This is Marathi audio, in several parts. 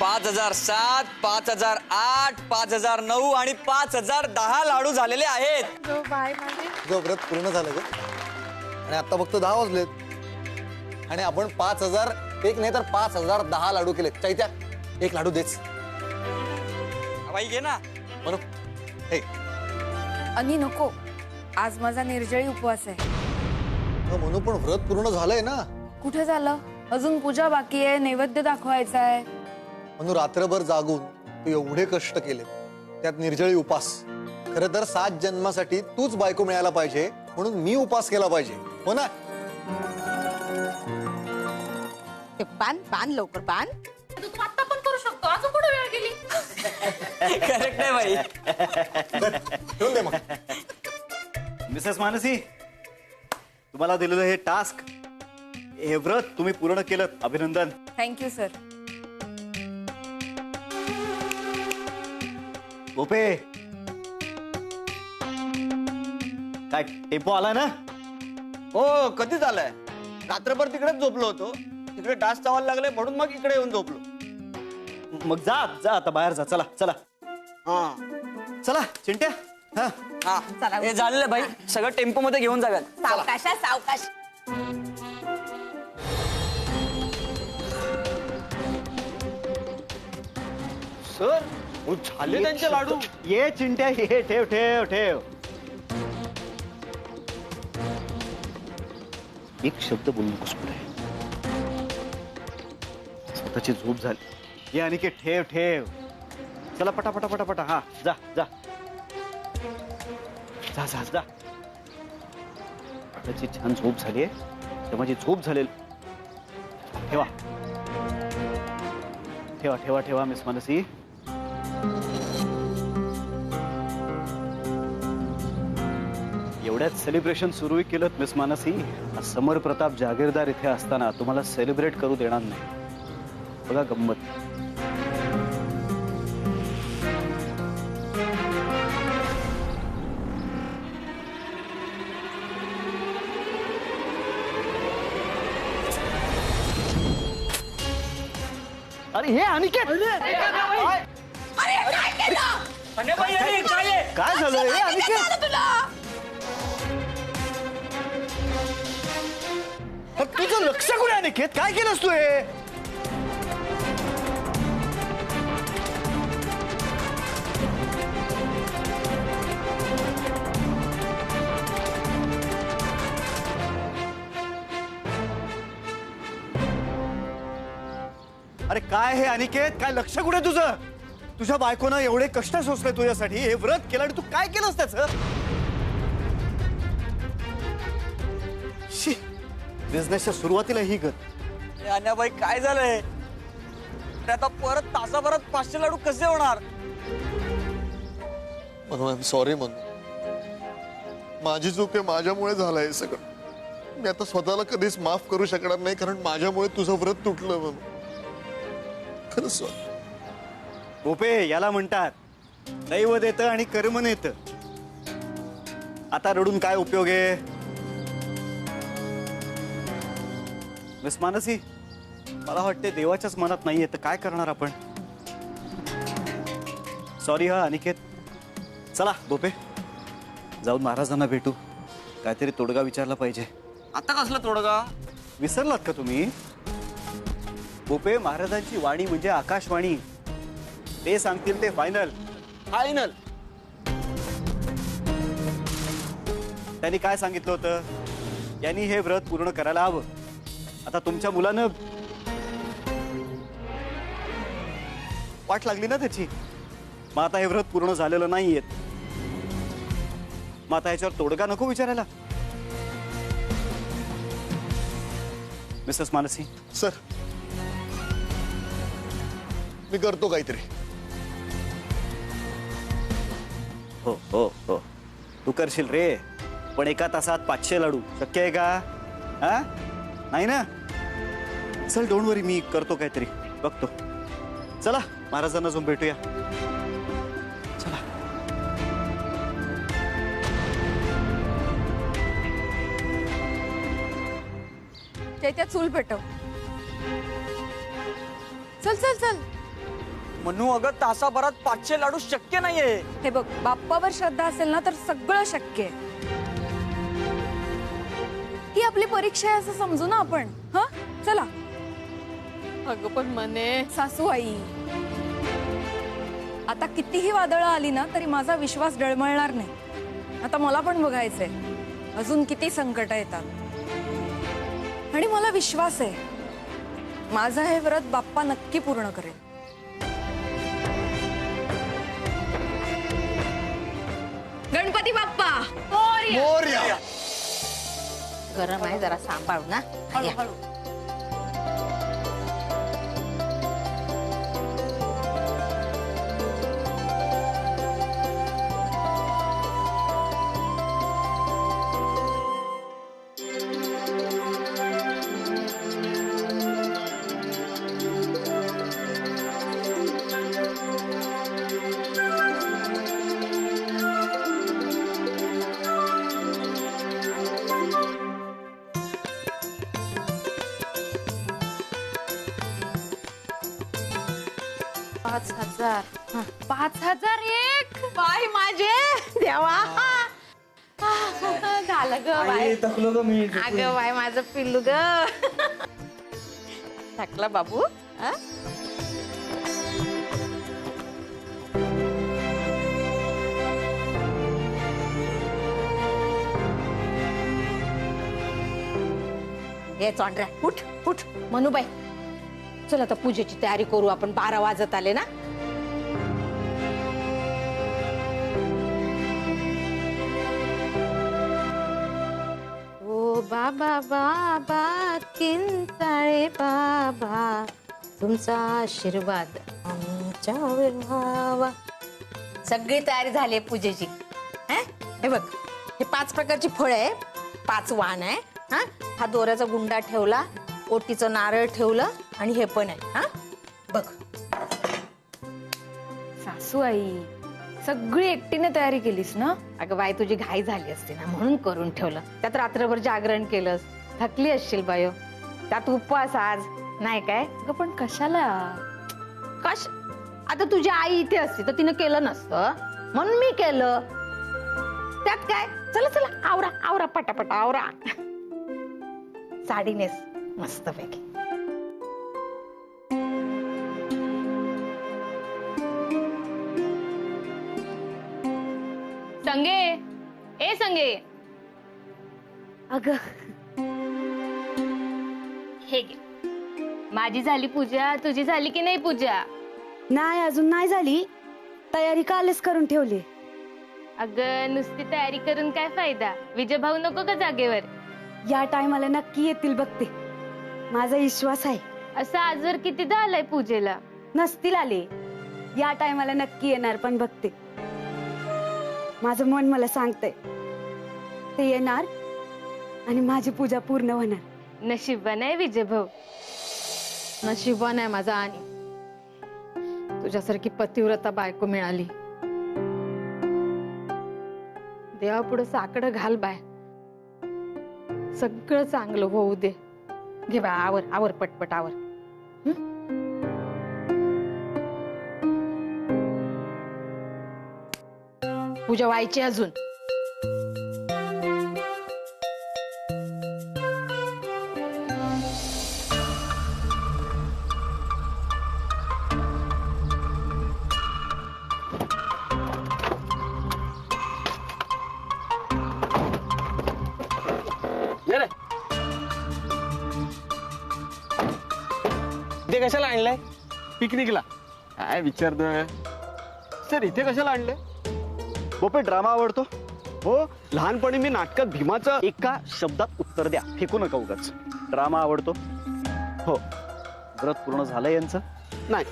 5007, 5008, 5009 आणि 5010 लाडू झालेले आहेत। जो व्रत पूर्ण झालं ग आणि आता फक्त 10 वाजलेत आणि आपण 5001 नाही तर 5010 लाडू केले। चैत्या एक लाडू देच बाई घे ना। म्हणू हे आणि नको, आज माझा निर्जळी उपवास आहे। म्हणू पण व्रत पूर्ण झालंय ना। कुठे झालं? अजून पूजा बाकी आहे, नैवेद्य दाखवायचा आहे। म्हणून रात्रभर जागून तू एवढे कष्ट केले, त्यात निर्जळी उपास। खरं तर 7 जन्मासाठी तूच बायको मिळायला पाहिजे, म्हणून मी उपास केला पाहिजे, हो ना? ते पान लवकर पान तू आता पण करू शकतो, अजून कुठे वेळ गेली? करेक्ट आहे बाई। ठेवून दे मग। मिसेस मानसी, तुम्हाला दिलेलं हे टास्क, हे व्रत तुम्ही पूर्ण केलं, अभिनंदन। Thank you sir. गोपे, काय टेम्पो आला ना? हो कधी झालंय? रात्रभर तिकडेच झोपलो होतो, तिकडे डास चावायला लागले म्हणून मग इकडे येऊन झोपलो। मग जा जा आता बाहेर जा, चला चला हा चला चिंट्या। हा हा चला. हे झालेलं बाई, सगळं टेम्पो मध्ये घेऊन जाव्यात। सावकाश सावकाश। सर झाले त्यांचे लाडू। ये चिंट्या ये, ठेव ठेव ठेव। एक शब्द बोलू नकोस पुढे, स्वतःची झोप झाली। ये अनिकेत, ठेव ठेव, चला पटापटा पटापटा। हा जा जा जा जा जा। स्वतःची छान झोप झाली आहे, तर माझी झोप झालेली। ठेवा ठेवा ठेवा ठेवा मिस मानसी। एवढ्यात सेलिब्रेशन सुरू केलं मिस मानसी, समर प्रताप जागीरदार इथे असताना तुम्हाला सेलिब्रेट करू देणार नाही। बघा गंमत। अरे हे अनिकेत, काय झालं हे अनिकेत? तुझं लक्ष कुठे अनिकेत? काय केलंस तू हे? अरे काय हे अनिकेत, काय लक्ष कुठे तुझं? तुझ्या बायकोनं एवढे कष्ट सोसले तुझ्यासाठी, हे व्रत केलं आणि तू काय केलंस त्याचं? बिझनेसच्या सुरुवातीला ही गत। अन्याबाई काय झालंय? आता परत तासाभरात 500 लाडू कसे होणार? म्हणून आय एम सॉरी म्हणून, माझी चूक आहे, माझ्यामुळे झालंय सगळं। मी आता स्वतःला कधीच माफ करू शकणार नाही, कारण माझ्यामुळे तुझं व्रत तुटलं म्हणून। खरंच गोपे, याला म्हणतात दैव देतं आणि कर्म नेतं। आता रडून काय उपयोग आहे? मिस मानसी, मला वाटते देवाच्याच मनात नाहीये, तर काय करणार आपण? सॉरी हा अनिकेत। चला गोपे, जाऊन महाराजांना भेटू, काहीतरी तोडगा विचारला पाहिजे। आता कसला तोडगा? विसरलात का तुम्ही? गोपे, महाराजांची वाणी म्हणजे आकाशवाणी, ते सांगतील ते फायनल। फायनल? त्यांनी काय सांगितलं होतं? यांनी हे व्रत पूर्ण करायला हवं। आता तुमच्या मुलानं वाट लागली ना त्याची, मग आता हे व्रत पूर्ण झालेलं नाहीये, मग आता ह्याच्यावर तोडगा नको विचारायला? मिसेस मानसी। सर, मी करतो काहीतरी। हो हो हो, तू करशील रे, पण एका तासात 500 लाडू शक्य आहे का? हा नाही ना? चल डोंट वरी, मी करतो काहीतरी, बघतो। चला महाराजांना जाऊन भेटूया, चला। चैत्या चूल पेटव। चल चल चल। म्हणू अगं तासाभरात 500 लाडू शक्य नाहीये. हे बघ, बाप्पावर श्रद्धा असेल ना तर सगळं शक्य आहे. ही आपली परीक्षा आहे असं समजू ना आपण. हा चला. अगं पण मने सासू आई, आता कितीही वादळं आली ना तरी माझा विश्वास डळमळणार नाही. आता मला पण बघायचंय अजून किती संकट येतात, आणि मला विश्वास आहे माझं हे व्रत बाप्पा नक्की पूर्ण करेल. गणपती बाप्पा मोरया. गरम आहे जरा सांभाळू ना. या. पाच हजार 5,001 बाय माझे देवा. झालं ग बाय. अगं बाय माझं पिल्लू ग. थकला बाबू. हा? हे चॉंड्र्या उठ उठ. मनूबाई चल आता पूजेची तयारी करू आपण. 12 वाजत आले ना. ओ बाबा बाबा किंचाळे बाबा, तुमचा आशीर्वाद आमच्यावर व्हावा. सगळी तयारी झाली पूजेची. हे बघ, हे 5 प्रकारची फळ आहे, 5 वाण आहे. हा दोऱ्याचा गुंडा ठेवला, ओटीचं नारळ ठेवलं, आणि हे पण आहे. हा बघ. सासू आई, सगळी एकटीने तयारी केलीस ना? अगं बाई तुझी घाई झाली असते ना म्हणून करून ठेवलं. त्यात रात्रभर जागरण केलंस, थकली असशील बायो. त्यात उपवास आज नाही काय. अगं पण कशाला? कश आता तुझी आई इथे असती तर तिनं केलं नसतं, म्हणून मी केलं. त्यात काय. चला चला आवरा आवरा पटापट आवरा. साडी नेस मस्त पैकी. संगे ए संगे, अगं हे घे. माझी झाली पूजा, तुझी झाली की नाही पूजा? नाही अजून नाही झाली. तयारी कालच करून ठेवली. अगं नुसती तयारी करून काय फायदा? विजय भाऊ नको का जागेवर? या टायमाला नक्की येतील बघते, माझा विश्वास आहे. असं आजवर कितीदा आलाय पूजेला? नसतील आले, या टायमाला नक्की येणार. पण बघते, माझं मन मला सांगतंय ते येणार आणि माझी पूजा पूर्ण होणार. नशिबान आहे विजय भाऊ. नशिबान आहे माझा. आणि तुझ्यासारखी पतिव्रता बायको मिळाली. देवापुढे साकडं घाल बाय. सगळं चांगलं होऊ दे. घे बाय, आवर आवर पटपट आवर. पूजा व्हायची अजून. इथे कशाला आणलंय? पिकनिकला? काय विचारतोय सर, इथे कशाला आणलंय? बोपे ड्रामा आवडतो? हो, लहानपणी मी नाटकात भीमाचं. एका शब्दात उत्तर द्या, फेकू नका उगाच. ड्रामा आवडतो? हो. व्रत पूर्ण झालं यांचं? नाही.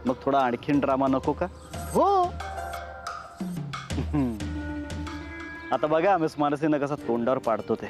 मग थोडा आणखीन ड्रामा नको का? हो. आता बघा मिस मानसीनं कसा तोंडावर पाडतो ते.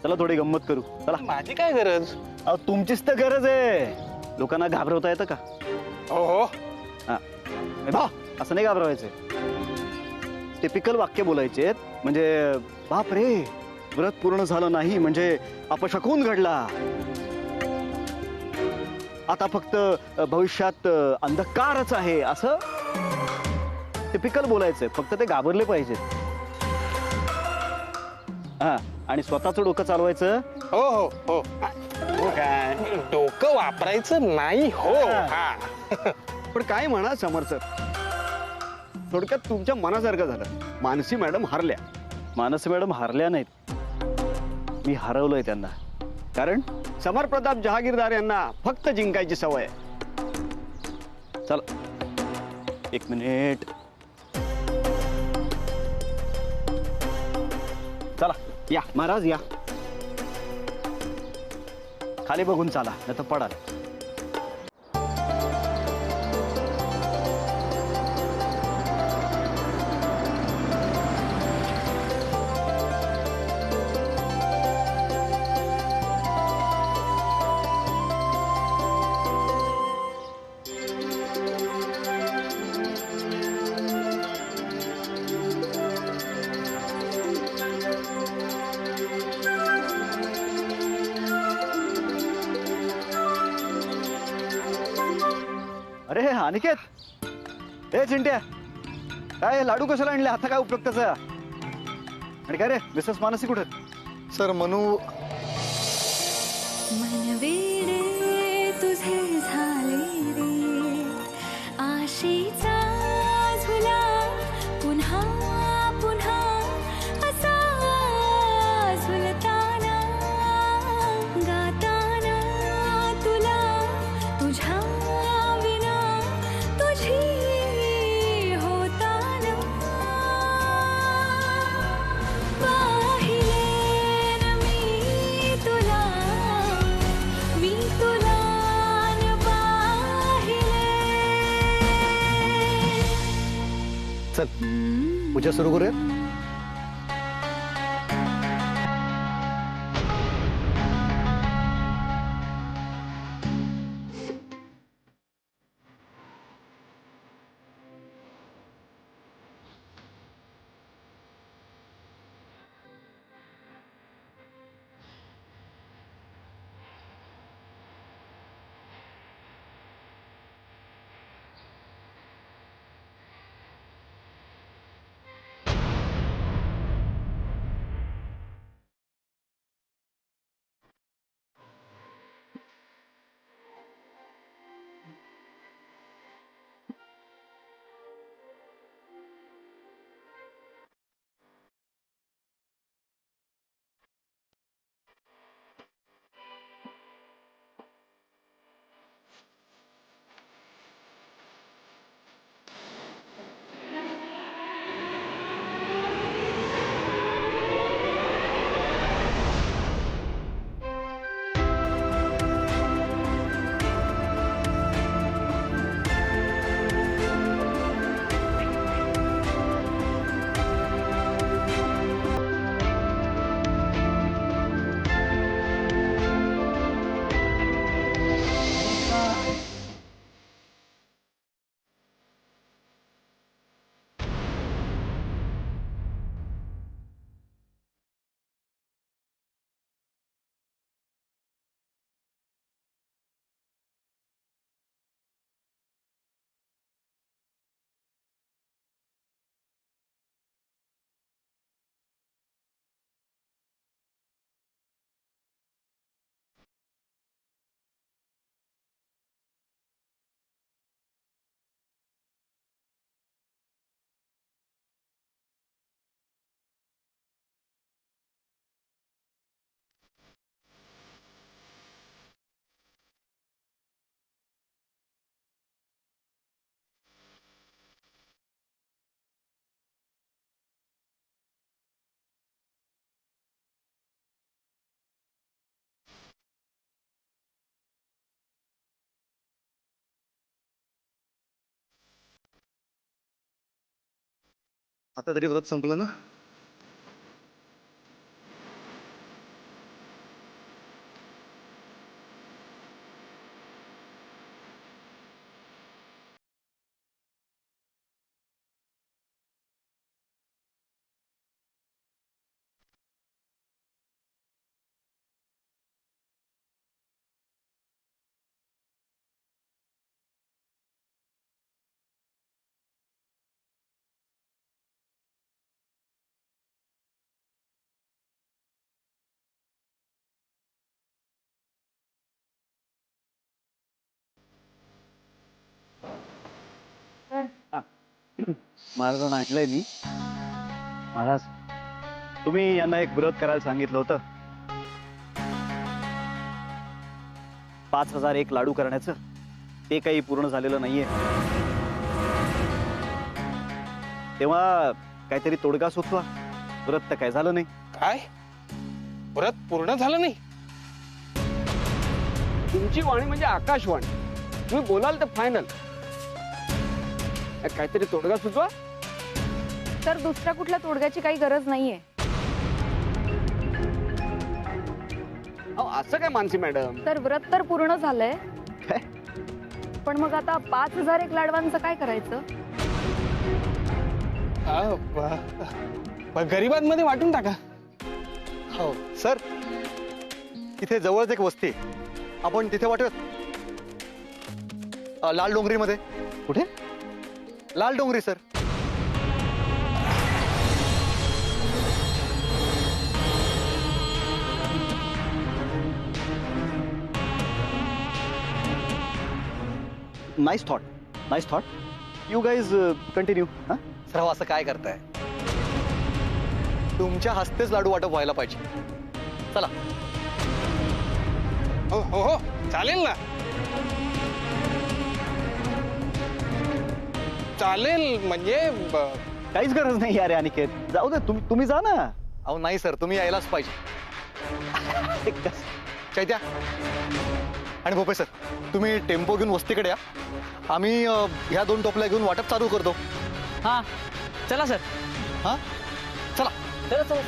चला थोडी गंमत करू. चला. माझी काय गरज? अहो तुमचीच तर गरज आहे. लोकांना घाबरवता येतं का? हो. हा, असं नाही घाबरवायचे. टिपिकल वाक्य बोलायचे, म्हणजे बाप रे व्रत पूर्ण झालं नाही म्हणजे अपशकून घडला. आता फक्त भविष्यात अंधकारच आहे असं टिपिकल बोलायचंय, फक्त ते घाबरले पाहिजेत. हा, आणि स्वतःचं डोकं चालवायचं. हो हो हो हो काय डोकं वापरायचं नाही हो. हा पण काय म्हणा समर सर, थोडक्यात तुमच्या मनासारखं झालं. मानसी मॅडम हारल्या. मानसी मॅडम हारल्या नाहीत, मी हरवलोय त्यांना. कारण समर प्रताप जहागीरदार यांना फक्त जिंकायची सवय आहे. चला 1 मिनिट. चला या महाराज या. खाली बघून चाला, नाही तर पडाल. अरे अनिकेत, ए चिंट्या, काय लाडू कशाला आणले? आता काय उपयोग त्याचा? आणि काय रे मिसेस मानसी कुठे? सर मनू मनवेडे तुझे झाले रे, आशेचा झुला पुन्हा पुन्हा असा झुलताना गाताना तुला तुझ्या विना तुझी होताना पाहिले न मी तुला न पाहिले. चल पूजा सुरू करूया. आता तरी व्रत संपलं ना? माझं ऐकलंय मी. महाराज, तुम्ही यांना एक व्रत करायला सांगितलं होतं. 5001 लाडू करण्याचं. ते काही पूर्ण झालेलं नाहीये. तेव्हा काहीतरी तोडगा सुचवा. व्रत तर काय झालं नाही. काय व्रत पूर्ण झालं नाही? तुमची वाणी म्हणजे आकाशवाणी. तुम्ही बोलाल तर फायनल. काहीतरी तोडगा सुचवा. तर दुसऱ्या कुठल्या तोडग्याची काही गरज नाहीये. अहो असं काय मानसी मॅडम? तर व्रत तर पूर्ण झालंय. काय? पण मग आता 5001 लाडवांचं काय करायचं? गरिबांमध्ये वाटून टाका. हो सर, इथे जवळच एक वस्ती आहे. आपण तिथे वाटूयात. लाल डोंगरीमध्ये. कुठे? लाल डोंगरी sir. Nice thought. Nice thought. You guys continue. हां, सर असं काय करताय? तुमच्या हस्तेच लाडू वाटप व्हायला पाहिजे. चला. हो हो हो चालेल ना. चालेल म्हणजे काहीच गरज नाही अरे अनिकेत. जाऊ दे, तुम्ही जा ना. अहो नाही सर, तुम्ही यायलाच पाहिजे. चैत्या आणि भोपे सर, तुम्ही टेम्पो घेऊन वस्तीकडे या. आम्ही ह्या 2 टोपल्या घेऊन वाटप चालू करतो. हा चला सर. हा चला. चला चला.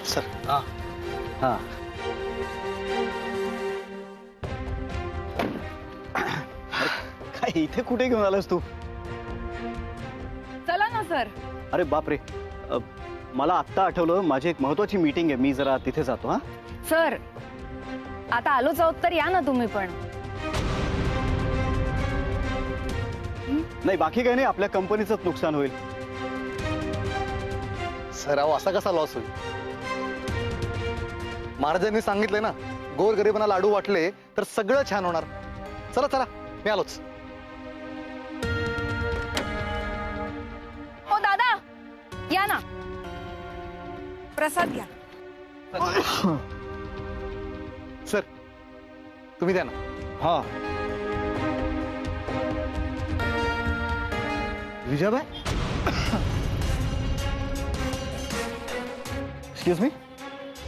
सर हां, काय इथे कुठे घेऊन आलास तू? चला ना सर. अरे बापरे, मला आत्ता आठवलं, माझी एक महत्वाची मीटिंग आहे. मी जरा तिथे जातो. हा सर, आता आलोच आहोत तर या ना तुम्ही पण. नाही, बाकी काही नाही. आपल्या कंपनीचंच नुकसान होईल. सर अहो असा कसा लॉस होईल? महाराजांनी सांगितलंय ना, गोरगरिबांना लाडू वाटले तर सगळं छान होणार. चला चला, मी आलोच. हो दादा, या ना. प्रसाद घ्या. सर तुम्ही द्या ना. हा, विजयबाई, एक्सक्यूज मी.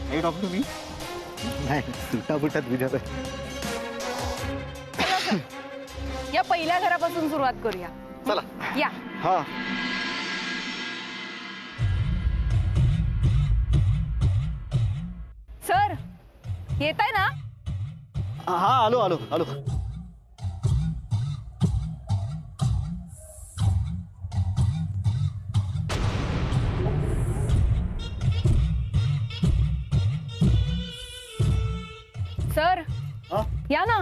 हे डॉक्टर मी नाही, सुटाबुटात विजयबाई. या पहिल्या घरापासून सुरुवात करूया. चला. या. हा, सर, येताय ना? हा, आलो आलो आलो. सर, या ना.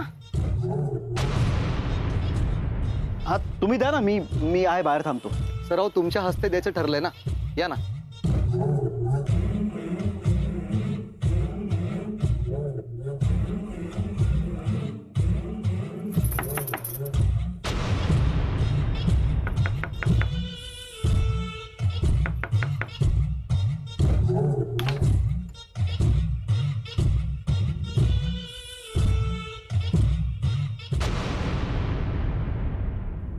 हा, तुम्ही द्या ना. मी आहे बाहेर थांबतो. सर अहो तुमच्या हस्ते द्यायचं ठरलंय ना, या ना.